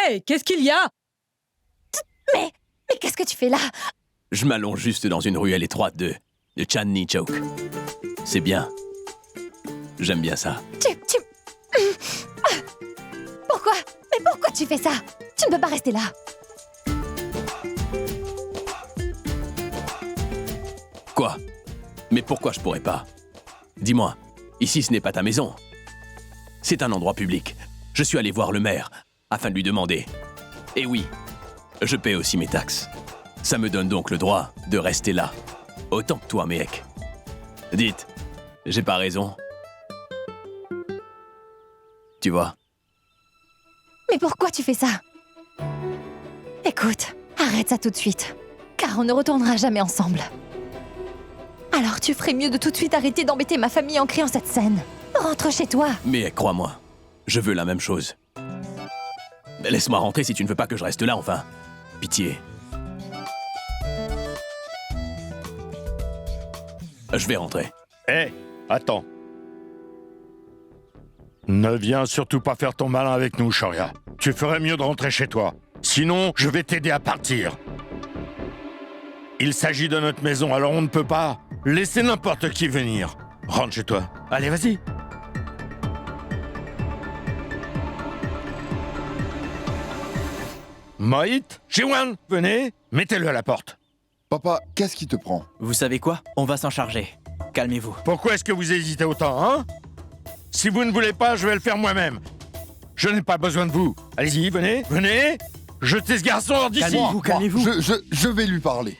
Hé, qu'est-ce qu'il y a? Mais qu'est-ce que tu fais là? Je m'allonge juste dans une ruelle étroite de Chandni Chowk. C'est bien. J'aime bien ça. Pourquoi? Mais pourquoi tu fais ça? Tu ne peux pas rester là. Quoi? Mais pourquoi je pourrais pas? Dis-moi, ici ce n'est pas ta maison. C'est un endroit public. Je suis allé voir le maire afin de lui demander. Et oui, je paie aussi mes taxes. Ça me donne donc le droit de rester là. Autant que toi, Mehek. Dites, j'ai pas raison. Tu vois? Mais pourquoi tu fais ça? Écoute, arrête ça tout de suite, car on ne retournera jamais ensemble. Alors tu ferais mieux de tout de suite arrêter d'embêter ma famille en créant cette scène. Rentre chez toi. Mehek, crois-moi, je veux la même chose. Mais laisse-moi rentrer si tu ne veux pas que je reste là, enfin. Pitié. Je vais rentrer. Hé, attends. Ne viens surtout pas faire ton malin avec nous, Shaurya. Tu ferais mieux de rentrer chez toi. Sinon, je vais t'aider à partir. Il s'agit de notre maison, alors on ne peut pas laisser n'importe qui venir. Rentre chez toi. Allez, vas-y. Mohit, Jiwan, venez, mettez-le à la porte. Papa, qu'est-ce qui te prend? Vous savez quoi? On va s'en charger. Calmez-vous. Pourquoi est-ce que vous hésitez autant, hein? Si vous ne voulez pas, je vais le faire moi-même. Je n'ai pas besoin de vous. Allez-y, venez, venez. Jetez ce garçon hors d'ici. Calmez-vous, calmez-vous. Je vais lui parler.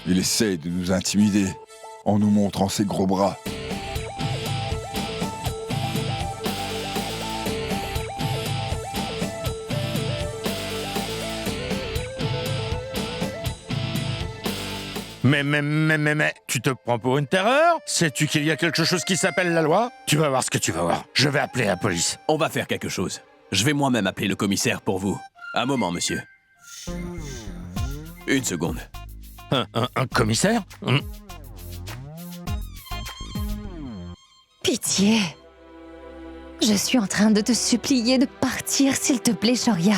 Il essaie de nous intimider en nous montrant ses gros bras. Mais, tu te prends pour une terreur? Sais-tu qu'il y a quelque chose qui s'appelle la loi? Tu vas voir ce que tu vas voir. Je vais appeler la police. On va faire quelque chose. Je vais moi-même appeler le commissaire pour vous. Un moment, monsieur. Une seconde. Un commissaire? Pitié. Je suis en train de te supplier de partir, s'il te plaît, Shaurya.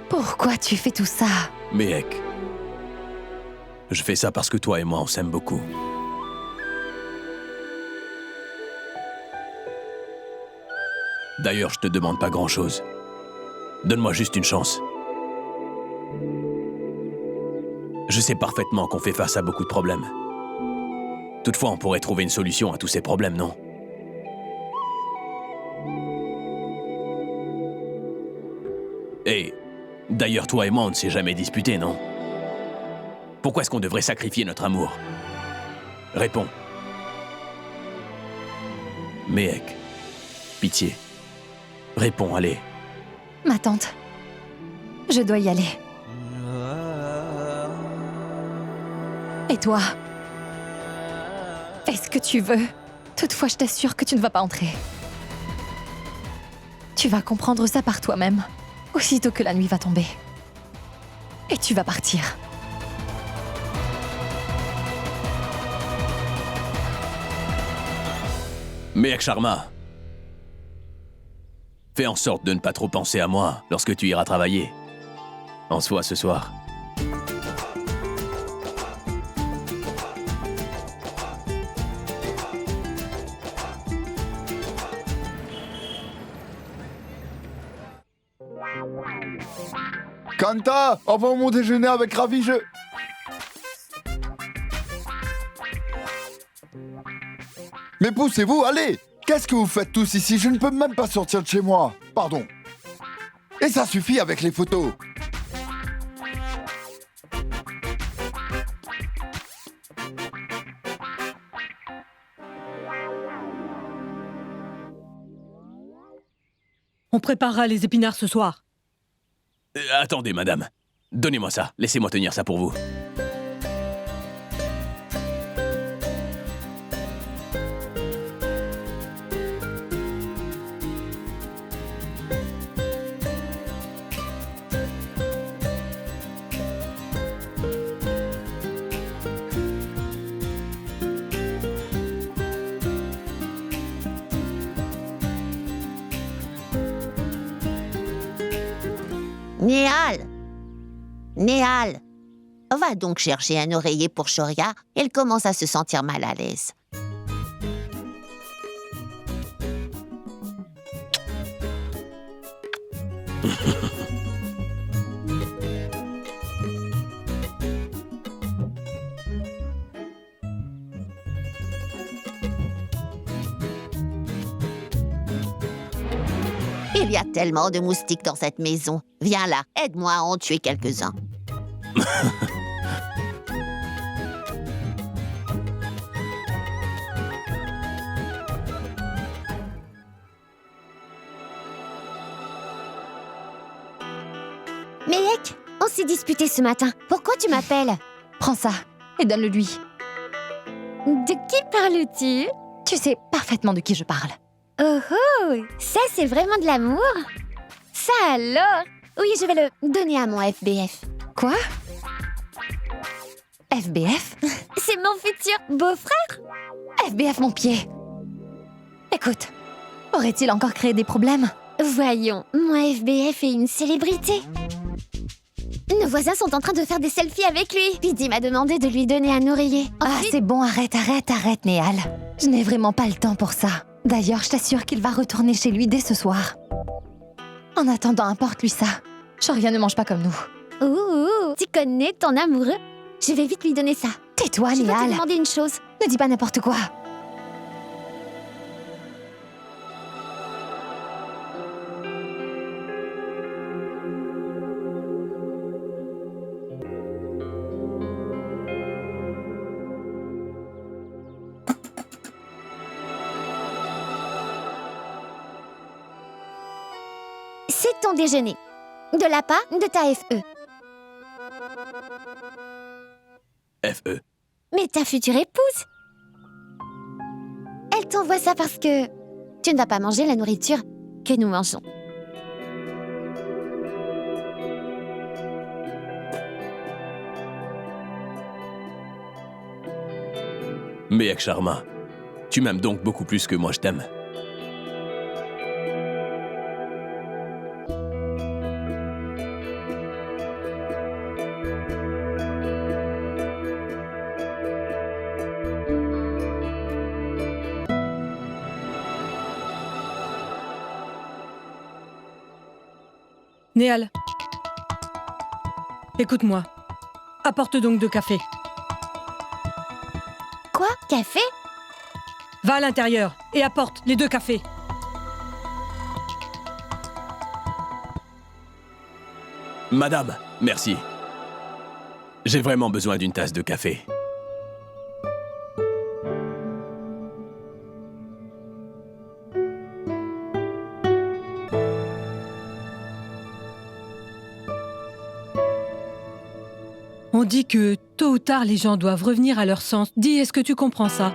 Pourquoi tu fais tout ça? Mehek, je fais ça parce que toi et moi, on s'aime beaucoup. D'ailleurs, je te demande pas grand-chose. Donne-moi juste une chance. Je sais parfaitement qu'on fait face à beaucoup de problèmes. Toutefois, on pourrait trouver une solution à tous ces problèmes, non? Et d'ailleurs, toi et moi, on ne s'est jamais disputé, non? Pourquoi est-ce qu'on devrait sacrifier notre amour? Réponds. Mehek, pitié. Réponds, allez. Ma tante, je dois y aller. Et toi? Fais ce que tu veux. Toutefois, je t'assure que tu ne vas pas entrer. Tu vas comprendre ça par toi-même, aussitôt que la nuit va tomber. Et tu vas partir. Mehek Sharma, fais en sorte de ne pas trop penser à moi lorsque tu iras travailler. En soi, ce soir. Kanta, avant mon déjeuner avec Ravi, je... Mais poussez-vous, allez! Qu'est-ce que vous faites tous ici? Je ne peux même pas sortir de chez moi. Pardon. Et ça suffit avec les photos. On préparera les épinards ce soir. Attendez, madame. Donnez-moi ça. Laissez-moi tenir ça pour vous. Néhal! Néhal! Va donc chercher un oreiller pour Shoria. Elle commence à se sentir mal à l'aise. Il y a tellement de moustiques dans cette maison. Viens là, aide-moi à en tuer quelques-uns. Méhek, on s'est disputé ce matin. Pourquoi tu m'appelles? Prends ça et donne-le lui. De qui parles-tu? Tu sais parfaitement de qui je parle. Oh oh, ça c'est vraiment de l'amour? Ça alors? Oui, je vais le donner à mon FBF. Quoi? FBF? C'est mon futur beau-frère? FBF mon pied. Écoute, aurait-il encore créé des problèmes? Voyons, mon FBF est une célébrité. Nos voisins sont en train de faire des selfies avec lui. Pidi m'a demandé de lui donner un oreiller. Ah, Ensuite- c'est bon, arrête, Néhal. Je n'ai vraiment pas le temps pour ça. D'ailleurs, je t'assure qu'il va retourner chez lui dès ce soir. En attendant, importe-lui ça. Shoria ne mange pas comme nous. Ouh, tu connais ton amoureux. Je vais vite lui donner ça. Tais-toi, Je dois te Néhal. demander une chose. Ne dis pas n'importe quoi. C'est ton déjeuner. De la part de ta FE. FE. Mais ta future épouse. Elle t'envoie ça parce que tu ne vas pas manger la nourriture que nous mangeons. Méhek Sharma, tu m'aimes donc beaucoup plus que moi je t'aime. Néhal. Écoute-moi. Apporte donc 2 cafés. Quoi? Café? Va à l'intérieur et apporte les 2 cafés. Madame, merci. J'ai vraiment besoin d'une tasse de café. On dit que tôt ou tard, les gens doivent revenir à leur sens. Dis, est-ce que tu comprends ça?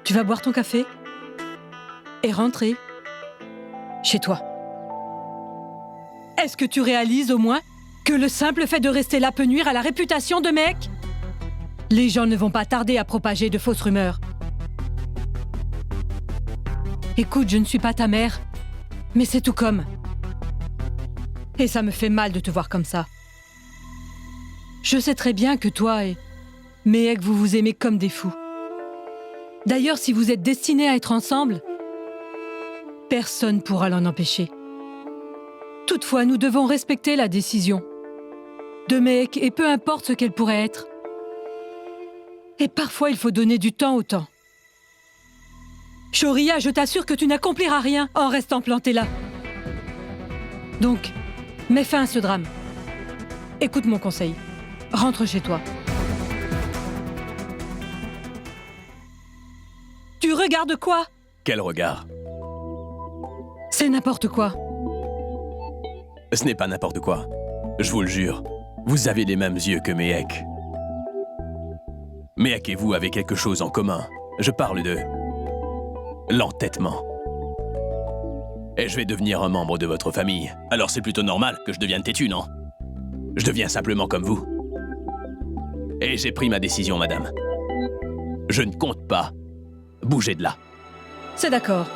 Tu vas boire ton café et rentrer chez toi. Est-ce que tu réalises au moins que le simple fait de rester là peut nuire à la réputation de Méhek? Les gens ne vont pas tarder à propager de fausses rumeurs. Écoute, je ne suis pas ta mère, mais c'est tout comme. Et ça me fait mal de te voir comme ça. Je sais très bien que toi et Méhek, vous vous aimez comme des fous. D'ailleurs, si vous êtes destinés à être ensemble, personne ne pourra l'en empêcher. Toutefois, nous devons respecter la décision de Méhek, et peu importe ce qu'elle pourrait être. Et parfois, il faut donner du temps au temps. Shoria, je t'assure que tu n'accompliras rien en restant planté là. Donc, mets fin à ce drame. Écoute mon conseil. Rentre chez toi. Tu regardes quoi? Quel regard? C'est n'importe quoi. Ce n'est pas n'importe quoi. Je vous le jure, vous avez les mêmes yeux que Méhek. Méhek et vous avez quelque chose en commun. Je parle de l'entêtement. Et je vais devenir un membre de votre famille. Alors c'est plutôt normal que je devienne têtu, non? Je deviens simplement comme vous. Et j'ai pris ma décision, madame. Je ne compte pas bouger de là. C'est d'accord.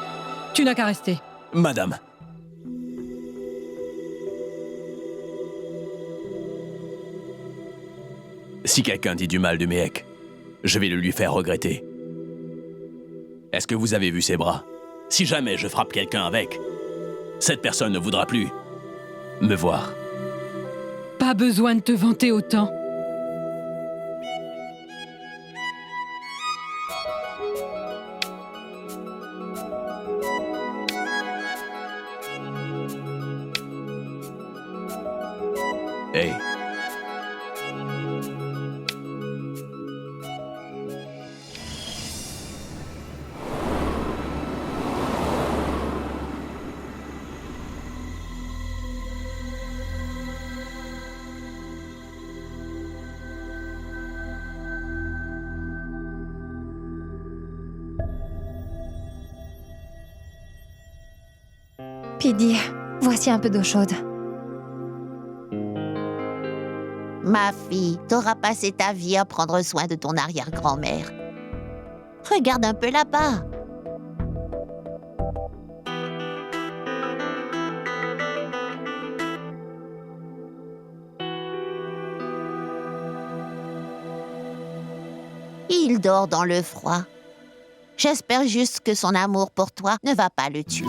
Tu n'as qu'à rester. Madame. Si quelqu'un dit du mal de Mehek, je vais le lui faire regretter. Est-ce que vous avez vu ses bras? Si jamais je frappe quelqu'un avec, cette personne ne voudra plus me voir. Pas besoin de te vanter autant. Hey. Pidi, voici un peu d'eau chaude. Ma fille, t'auras passé ta vie à prendre soin de ton arrière-grand-mère. Regarde un peu là-bas. Il dort dans le froid. J'espère juste que son amour pour toi ne va pas le tuer.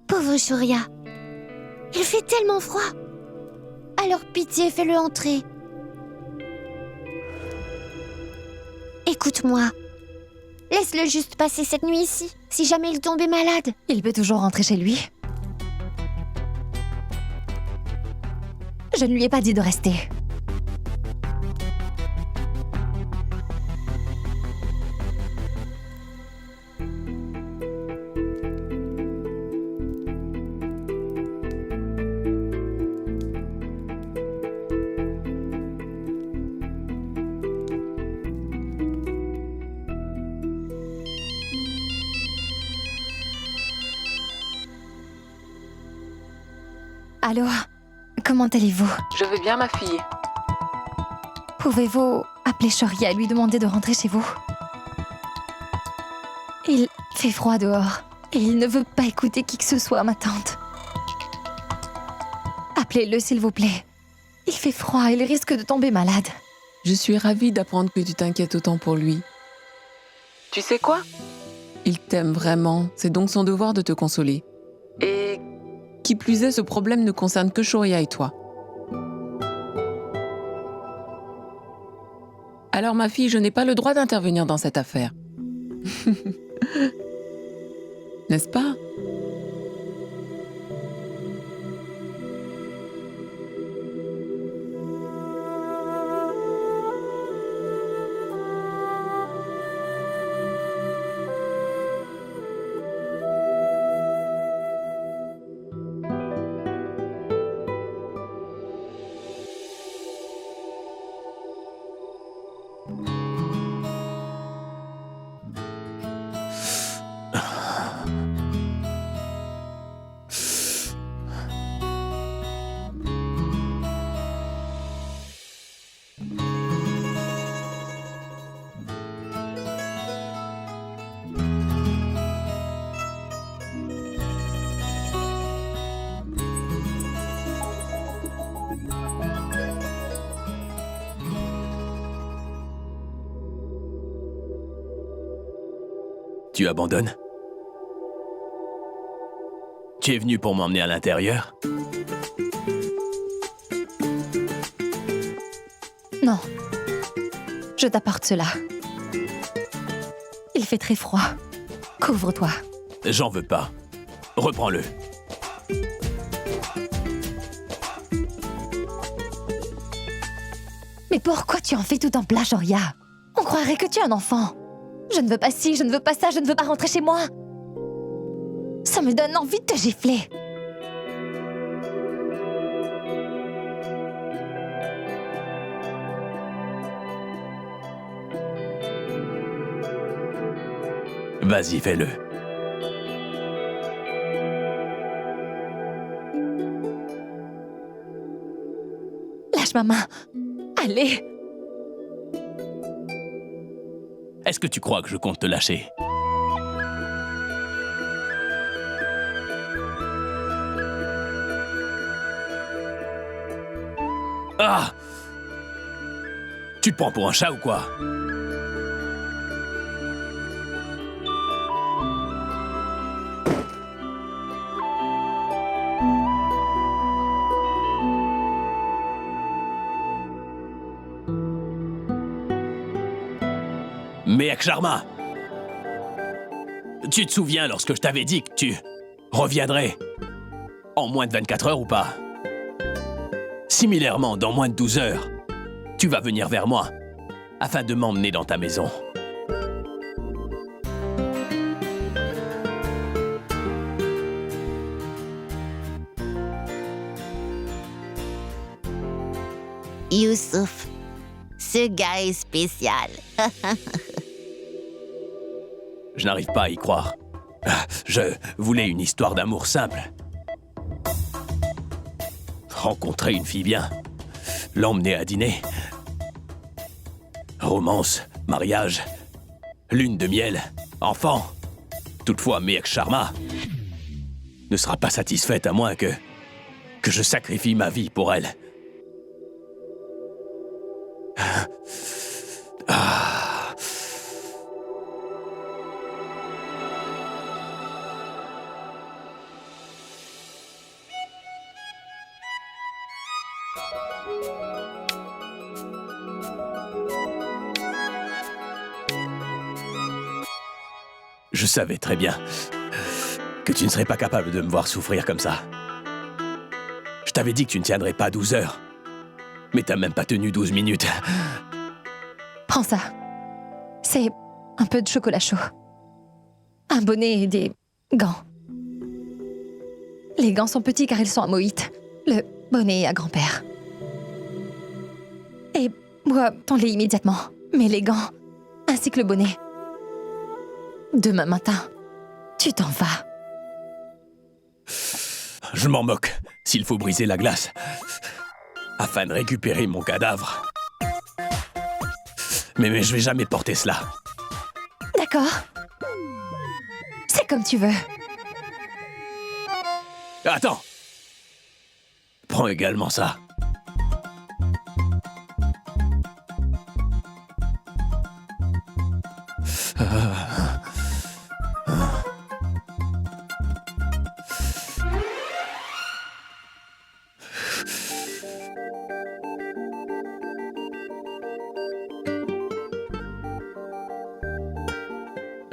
Pauvre Shoria. Il fait tellement froid. Alors pitié, fais-le entrer. Écoute-moi. Laisse-le juste passer cette nuit ici, si jamais il tombait malade. Il peut toujours rentrer chez lui. Je ne lui ai pas dit de rester. Allô, comment allez-vous? Je vais bien, ma fille. Pouvez-vous appeler Shoria et lui demander de rentrer chez vous? Il fait froid dehors et il ne veut pas écouter qui que ce soit, ma tante. Appelez-le, s'il vous plaît. Il fait froid, il risque de tomber malade. Je suis ravie d'apprendre que tu t'inquiètes autant pour lui. Tu sais quoi? Il t'aime vraiment, c'est donc son devoir de te consoler. Et qui plus est, ce problème ne concerne que Shoria et toi. Alors ma fille, je n'ai pas le droit d'intervenir dans cette affaire. N'est-ce pas? Tu abandonnes? Tu es venu pour m'emmener à l'intérieur? Non. Je t'apporte cela. Il fait très froid. Couvre-toi. J'en veux pas. Reprends-le. Mais pourquoi tu en fais tout un plat, Shoria? On croirait que tu es un enfant. Je ne veux pas ci, je ne veux pas ça, je ne veux pas rentrer chez moi. Ça me donne envie de te gifler. Vas-y, fais-le. Lâche ma main. Allez. Est-ce que tu crois que je compte te lâcher? Ah! Tu te prends pour un chat ou quoi? Mehek Sharma! Tu te souviens lorsque je t'avais dit que tu reviendrais en moins de 24 heures ou pas? Similairement, dans moins de 12 heures, tu vas venir vers moi afin de m'emmener dans ta maison. Youssouf, ce gars est spécial. Je n'arrive pas à y croire. Je voulais une histoire d'amour simple. Rencontrer une fille bien, l'emmener à dîner, romance, mariage, lune de miel, enfant. Toutefois, Mehek Sharma ne sera pas satisfaite à moins que je sacrifie ma vie pour elle. Je savais très bien que tu ne serais pas capable de me voir souffrir comme ça. Je t'avais dit que tu ne tiendrais pas 12 heures. Mais t'as même pas tenu 12 minutes. Prends ça. C'est un peu de chocolat chaud. Un bonnet et des gants. Les gants sont petits car ils sont à Moïte. Le bonnet est à grand-père. Et bois ton lait immédiatement. Mais les gants, ainsi que le bonnet. Demain matin, tu t'en vas. Je m'en moque, s'il faut briser la glace, afin de récupérer mon cadavre. Mais je vais jamais porter cela. D'accord. C'est comme tu veux. Attends. Prends également ça.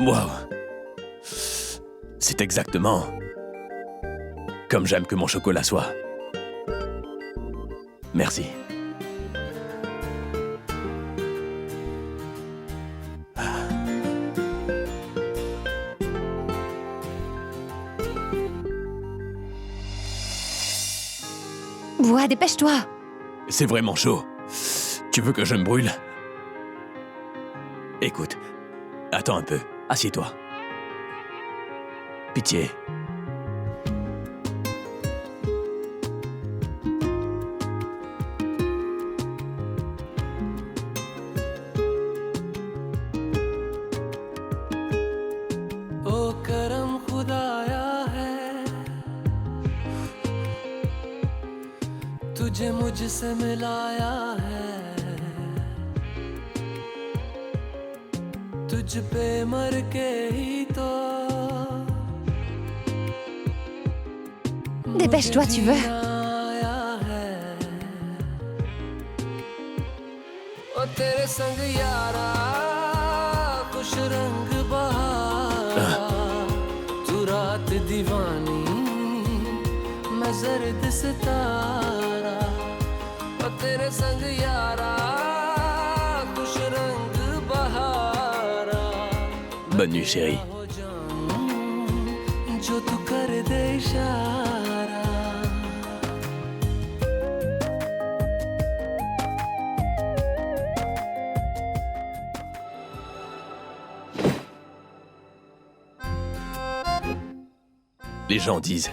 Wow. C'est exactement comme j'aime que mon chocolat soit. Merci. Bois, dépêche-toi. C'est vraiment chaud. Tu veux que je me brûle? Écoute, attends un peu. Assieds-toi. Pitié. ओ करम खुदाया है तुझे मुझसे मिलाया है तुझ पे मर के ही तो Dépêche-toi, tu veux. तेरे संग यारा कुछ रंग बहारा तू रात दीवानी मैं जर्द सितारा तेरे संग यारा कुछ रंग बहारा Bonne nuit, chérie. हो जाऊं जो तू कर दे इशारा Les gens disent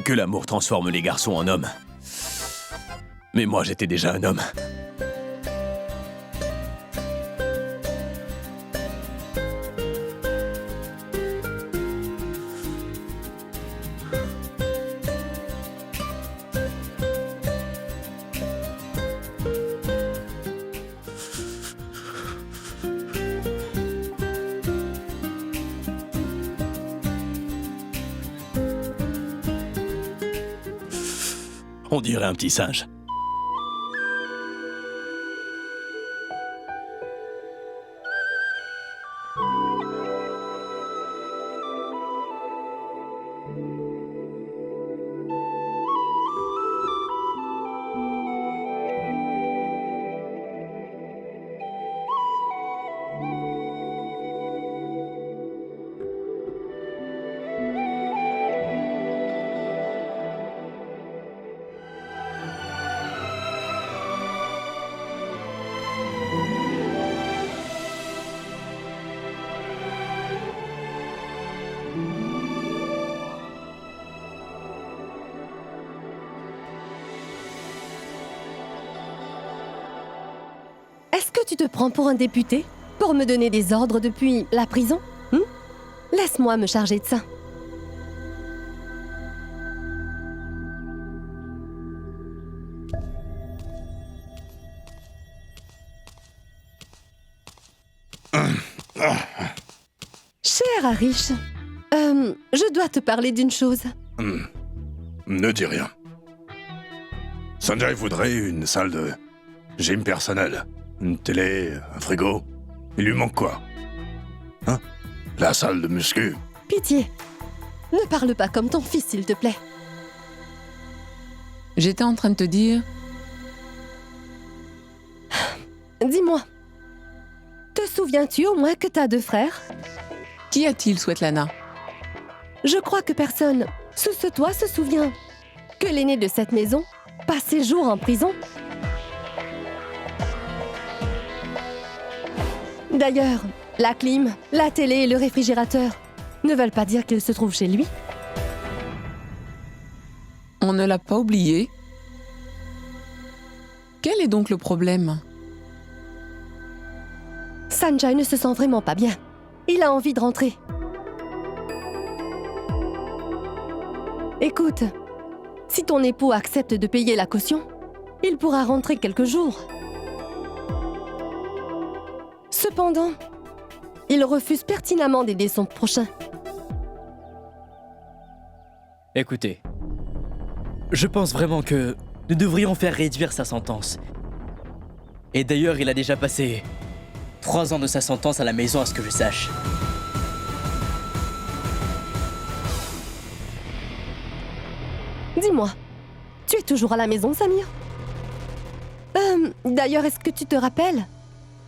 que l'amour transforme les garçons en hommes. Mais moi, j'étais déjà un homme. On dirait un petit singe. Est-ce que tu te prends pour un député? Pour me donner des ordres depuis la prison? Laisse-moi me charger de ça. Cher Harish, je dois te parler d'une chose. Ne dis rien. Sanjay voudrait une salle de gym personnel. Une télé, un frigo. Il lui manque quoi? Hein? La salle de muscu. Pitié, ne parle pas comme ton fils, s'il te plaît. J'étais en train de te dire... Dis-moi, te souviens-tu au moins que t'as 2 frères? Qu'y a-t-il, Svetlana? Je crois que personne, sous ce toit, se souvient que l'aîné de cette maison passe ses jours en prison. D'ailleurs, la clim, la télé et le réfrigérateur ne veulent pas dire qu'il se trouve chez lui. On ne l'a pas oublié. Quel est donc le problème? Sanjay ne se sent vraiment pas bien. Il a envie de rentrer. Écoute, si ton époux accepte de payer la caution, il pourra rentrer quelques jours. Cependant, il refuse pertinemment d'aider son prochain. Écoutez, je pense vraiment que nous devrions faire réduire sa sentence. Et d'ailleurs, il a déjà passé 3 ans de sa sentence à la maison, à ce que je sache. Dis-moi, tu es toujours à la maison, Samir? D'ailleurs, est-ce que tu te rappelles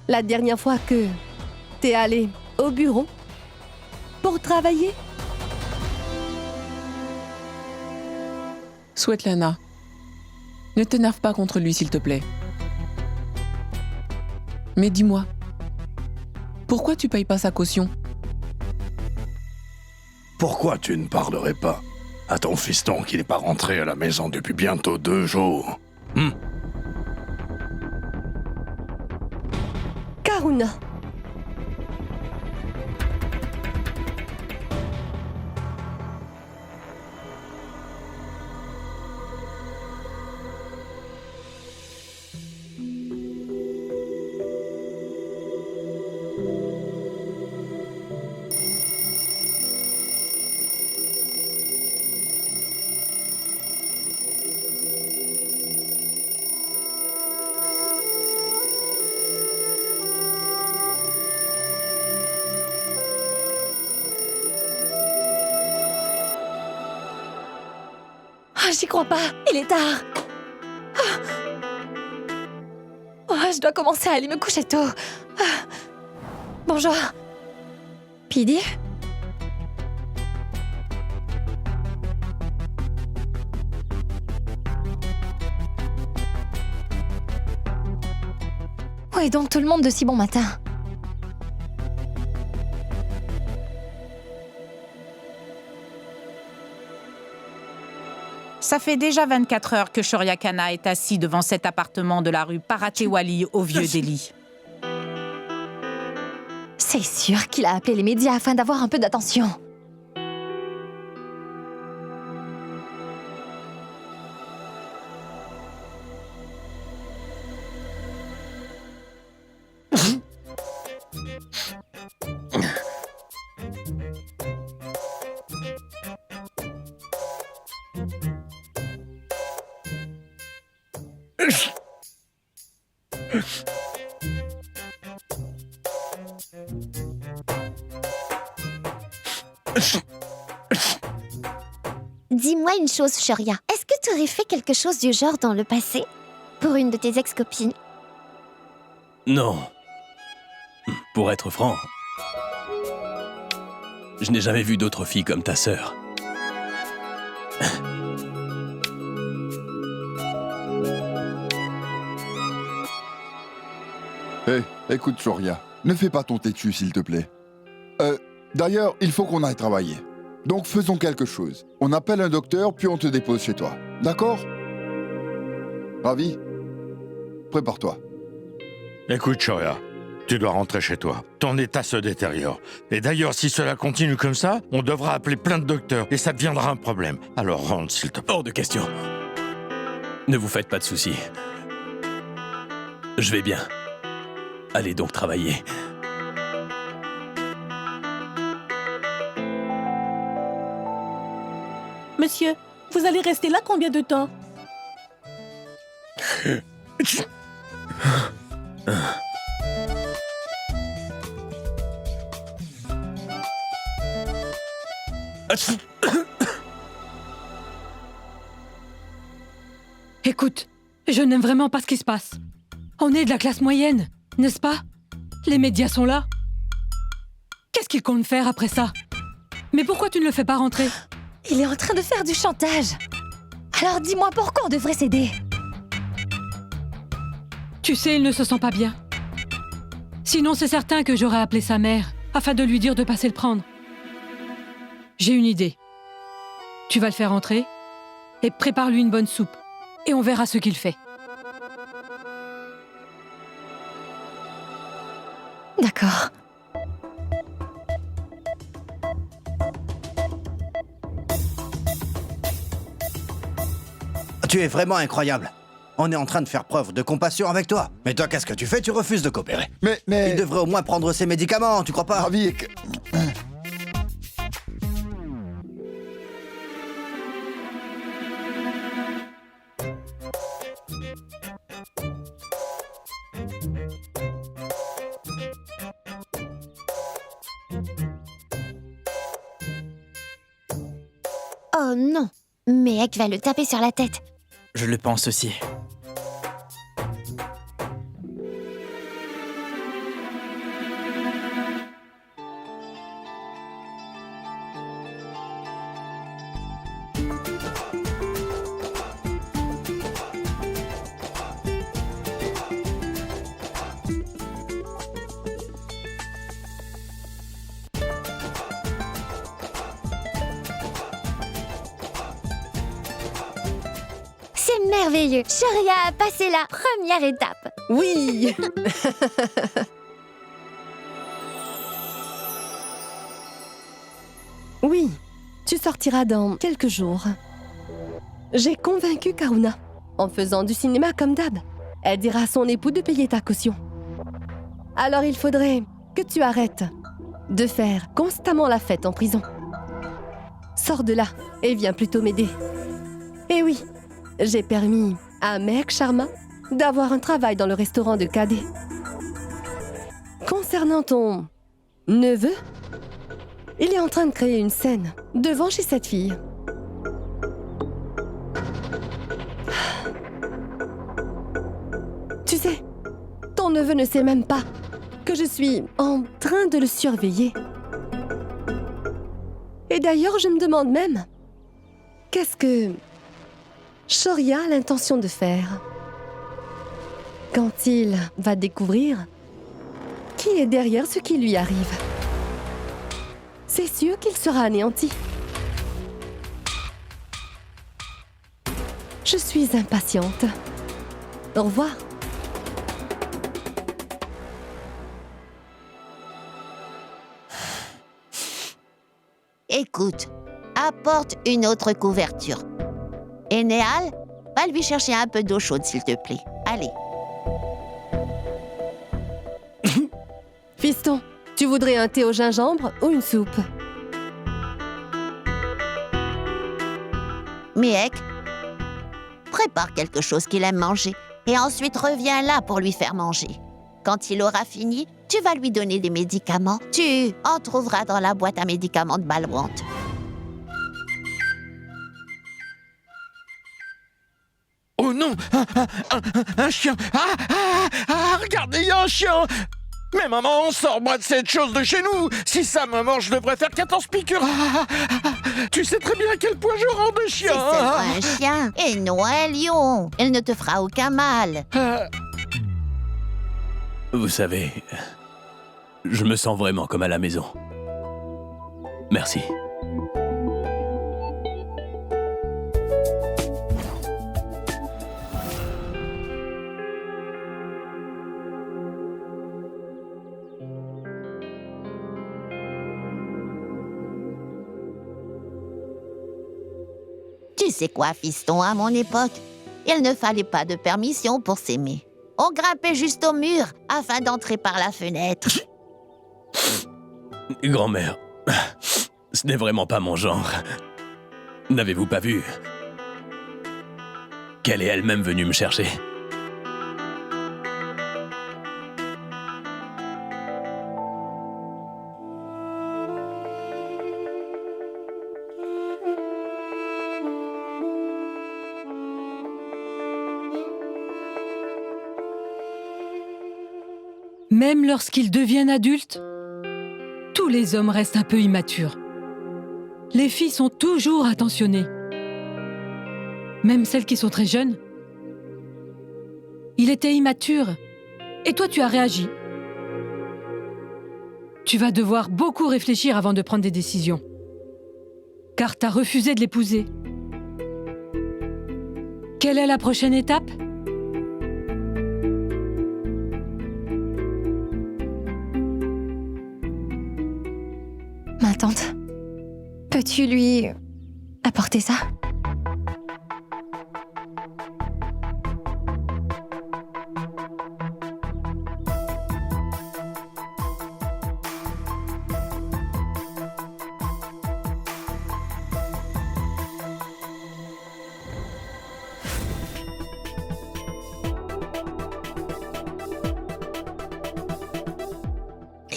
la dernière fois que t'es allé au bureau pour travailler? Svetlana, ne t'énerve pas contre lui, s'il te plaît. Mais dis-moi, pourquoi tu payes pas sa caution? Pourquoi tu ne parlerais pas à ton fiston qui n'est pas rentré à la maison depuis bientôt 2 jours? Karuna. j'y crois pas. Il est tard. Je dois commencer à aller me coucher tôt. Bonjour. Pidi? Où est donc tout le monde de si bon matin? Ça fait déjà 24 heures que Shoria Khanna est assis devant cet appartement de la rue Paratewali au Vieux Delhi. C'est sûr qu'il a appelé les médias afin d'avoir un peu d'attention. Dis-moi une chose, Shoria. Est-ce que tu aurais fait quelque chose du genre dans le passé? Pour une de tes ex-copines? Non. Pour être franc, je n'ai jamais vu d'autre fille comme ta sœur. Hé, écoute, Shoria, ne fais pas ton têtu, s'il te plaît. D'ailleurs, il faut qu'on aille travailler. Donc faisons quelque chose. On appelle un docteur, puis on te dépose chez toi. D'accord? Ravi? Prépare-toi. Écoute, Shoria, tu dois rentrer chez toi. Ton état se détériore. Et d'ailleurs, si cela continue comme ça, on devra appeler plein de docteurs et ça deviendra un problème. Alors rentre, s'il te plaît. Hors de question. Ne vous faites pas de soucis. Je vais bien. Allez donc travailler. Monsieur, vous allez rester là combien de temps? Écoute, je n'aime vraiment pas ce qui se passe. On est de la classe moyenne, n'est-ce pas? Les médias sont là. Qu'est-ce qu'ils comptent faire après ça? Mais pourquoi tu ne le fais pas rentrer? Il est en train de faire du chantage. Alors dis-moi pourquoi on devrait céder? Tu sais, il ne se sent pas bien. Sinon, c'est certain que j'aurais appelé sa mère afin de lui dire de passer le prendre. J'ai une idée. Tu vas le faire entrer et prépare-lui une bonne soupe. Et on verra ce qu'il fait. D'accord. Tu es vraiment incroyable. On est en train de faire preuve de compassion avec toi. Mais toi, qu'est-ce que tu fais? Tu refuses de coopérer. Mais... Il devrait au moins prendre ses médicaments, tu crois pas? Ravi. Oh non, Mehek va le taper sur la tête. Je le pense aussi. C'est merveilleux. Shoria a passé la première étape. Oui. Oui, tu sortiras dans quelques jours. J'ai convaincu Karuna. En faisant du cinéma comme d'hab, elle dira à son époux de payer ta caution. Alors il faudrait que tu arrêtes de faire constamment la fête en prison. Sors de là et viens plutôt m'aider. Et oui, j'ai permis à Mehek Sharma d'avoir un travail dans le restaurant de Cadet. Concernant ton neveu, il est en train de créer une scène devant chez cette fille. neveu ne sait même pas que je suis en train de le surveiller. Et d'ailleurs, je me demande même, qu'est-ce que Shoria a l'intention de faire quand il va découvrir qui est derrière ce qui lui arrive? C'est sûr qu'il sera anéanti. Je suis impatiente. Au revoir. Écoute, apporte une autre couverture. Et Néal, va lui chercher un peu d'eau chaude, s'il te plaît. Allez. Fiston, tu voudrais un thé au gingembre ou une soupe? Miek, prépare quelque chose qu'il aime manger et ensuite reviens là pour lui faire manger. Quand il aura fini, tu vas lui donner des médicaments. Tu en trouveras dans la boîte à médicaments de Balwant. Oh non, un chien. Regardez, il y a un chien. Mais maman, sors-moi de cette chose de chez nous. Si ça me mange, je devrais faire 14 piqûres. Tu sais très bien à quel point je rends de chien. C'est seulement un chien et non un lion. Il ne te fera aucun mal. Vous savez, je me sens vraiment comme à la maison. Merci. Tu sais quoi, fiston, à mon époque, il ne fallait pas de permission pour s'aimer. On grimpait juste au mur afin d'entrer par la fenêtre. Grand-mère, ce n'est vraiment pas mon genre. N'avez-vous pas vu qu'elle est elle-même venue me chercher? Même lorsqu'ils deviennent adultes, tous les hommes restent un peu immatures. Les filles sont toujours attentionnées. Même celles qui sont très jeunes. Il était immature. Et toi, tu as réagi. Tu vas devoir beaucoup réfléchir avant de prendre des décisions. Car t'as refusé de l'épouser. Quelle est la prochaine étape ? Ma tante, peux-tu lui apporter ça?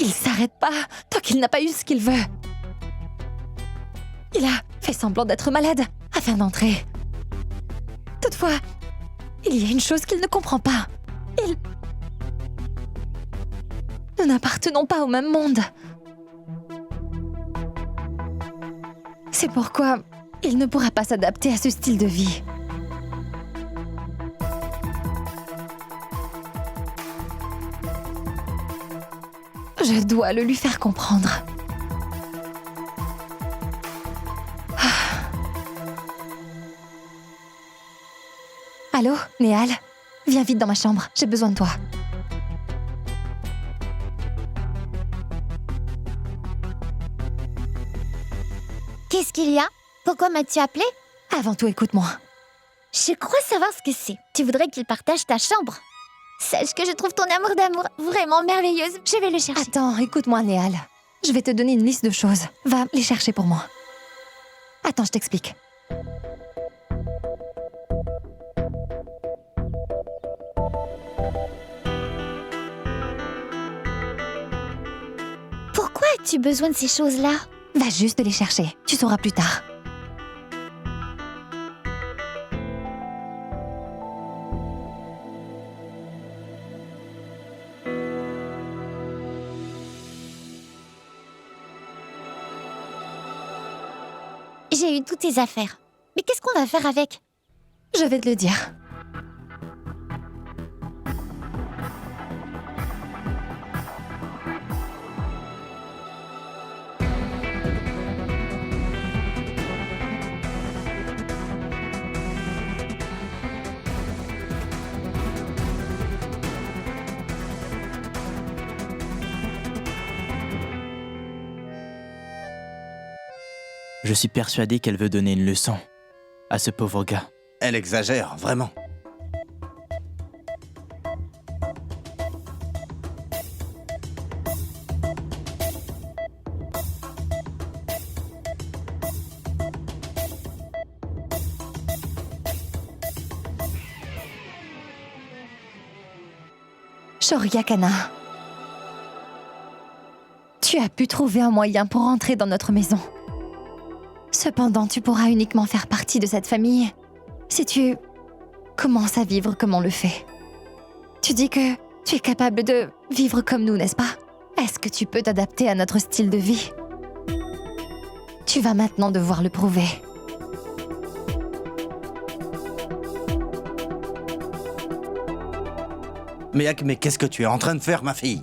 Il s'arrête pas tant qu'il n'a pas eu ce qu'il veut. Il a fait semblant d'être malade afin d'entrer. Toutefois, il y a une chose qu'il ne comprend pas. Nous n'appartenons pas au même monde. C'est pourquoi il ne pourra pas s'adapter à ce style de vie. Je dois le lui faire comprendre. Allô, Néal? Viens vite dans ma chambre, j'ai besoin de toi. Qu'est-ce qu'il y a? Pourquoi m'as-tu appelé? Avant tout, écoute-moi. Je crois savoir ce que c'est. Tu voudrais qu'il partage ta chambre. Sache que je trouve ton amour d'amour vraiment merveilleuse. Je vais le chercher. Attends, écoute-moi, Néal. Je vais te donner une liste de choses. Va les chercher pour moi. Attends, je t'explique. Pourquoi as-tu besoin de ces choses-là? Va juste les chercher. Tu sauras plus tard. J'ai eu toutes tes affaires. Mais qu'est-ce qu'on va faire avec? Je vais te le dire. Je suis persuadé qu'elle veut donner une leçon à ce pauvre gars. Elle exagère, vraiment. Shoria Kana, tu as pu trouver un moyen pour entrer dans notre maison. Cependant, tu pourras uniquement faire partie de cette famille si tu commences à vivre comme on le fait. Tu dis que tu es capable de vivre comme nous, n'est-ce pas? Est-ce que tu peux t'adapter à notre style de vie? Tu vas maintenant devoir le prouver. Miak, mais qu'est-ce que tu es en train de faire, ma fille?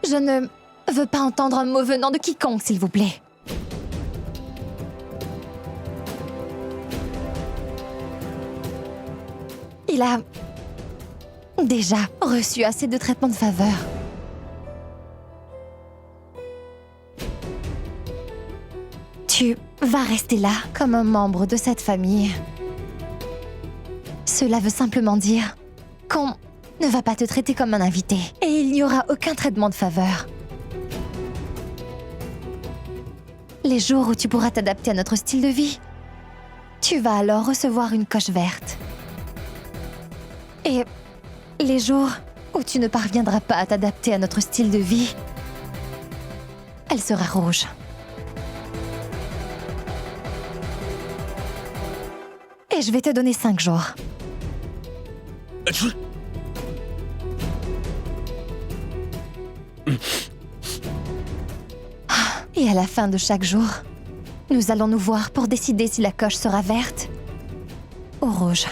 Je ne veux pas entendre un mot venant de quiconque, s'il vous plaît. Il a déjà reçu assez de traitements de faveur. Tu vas rester là comme un membre de cette famille. Cela veut simplement dire qu'on ne va pas te traiter comme un invité et il n'y aura aucun traitement de faveur. Les jours où tu pourras t'adapter à notre style de vie, tu vas alors recevoir une coche verte. Et les jours où tu ne parviendras pas à t'adapter à notre style de vie, elle sera rouge. Et je vais te donner 5 jours. Et à la fin de chaque jour, nous allons nous voir pour décider si la coche sera verte ou rouge.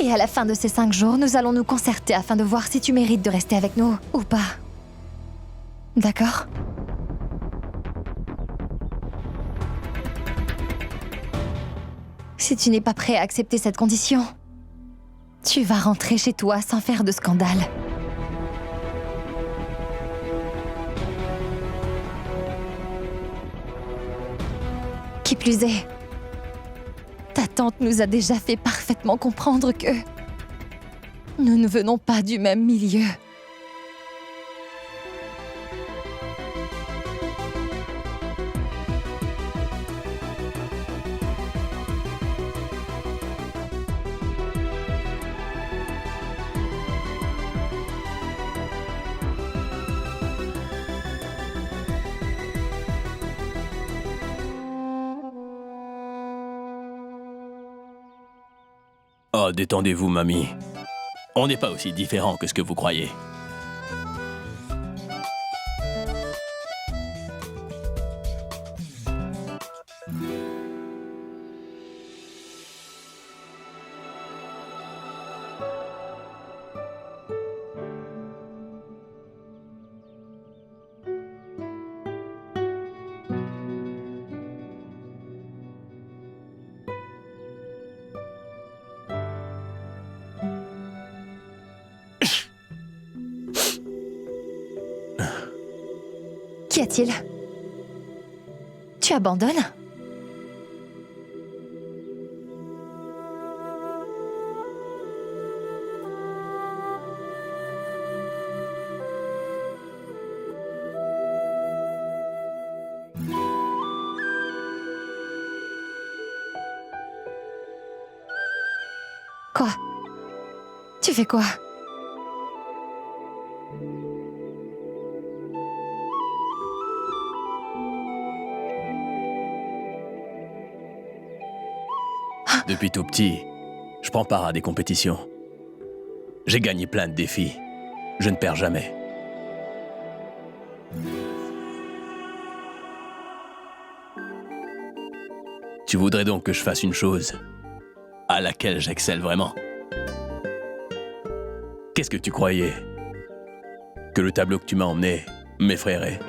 Et à la fin de ces 5 jours, nous allons nous concerter afin de voir si tu mérites de rester avec nous ou pas. D'accord? Si tu n'es pas prêt à accepter cette condition, tu vas rentrer chez toi sans faire de scandale. Qui plus est, ta tante nous a déjà fait parfaitement comprendre que nous ne venons pas du même milieu. Oh, détendez-vous, mamie. On n'est pas aussi différents que ce que vous croyez. Qu'y a-t-il? Tu abandonnes? Quoi? Tu fais quoi? Depuis tout petit, je prends part à des compétitions. J'ai gagné plein de défis. Je ne perds jamais. Tu voudrais donc que je fasse une chose à laquelle j'excelle vraiment? Qu'est-ce que tu croyais? Que le tableau que tu m'as emmené m'effraierait?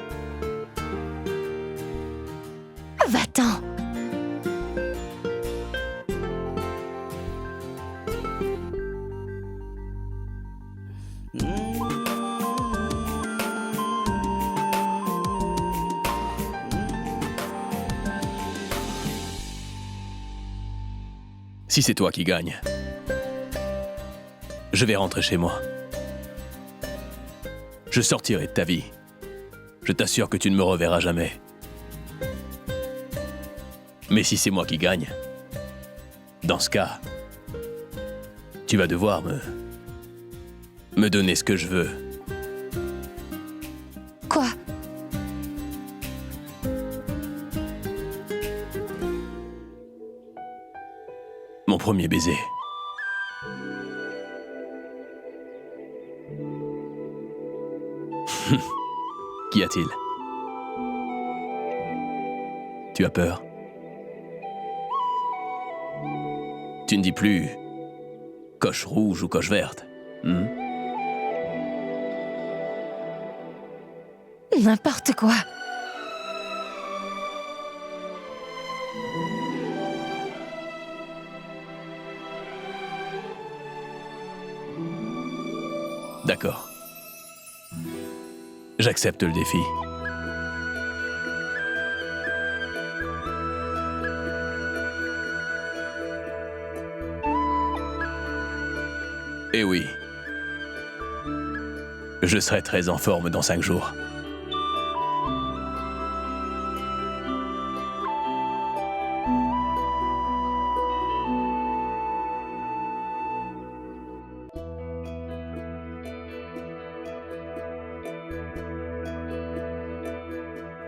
Va-t'en. Si c'est toi qui gagne, je vais rentrer chez moi. Je sortirai de ta vie. Je t'assure que tu ne me reverras jamais. Mais si c'est moi qui gagne, dans ce cas, tu vas devoir me donner ce que je veux. Quoi? Mon premier baiser. Qu'y a-t-il? Tu as peur? Tu ne dis plus coche rouge ou coche verte, N'importe quoi. D'accord. J'accepte le défi. Eh oui. Je serai très en forme dans 5 jours.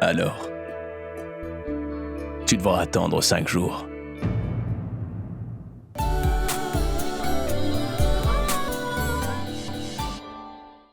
Alors, tu devras attendre 5 jours.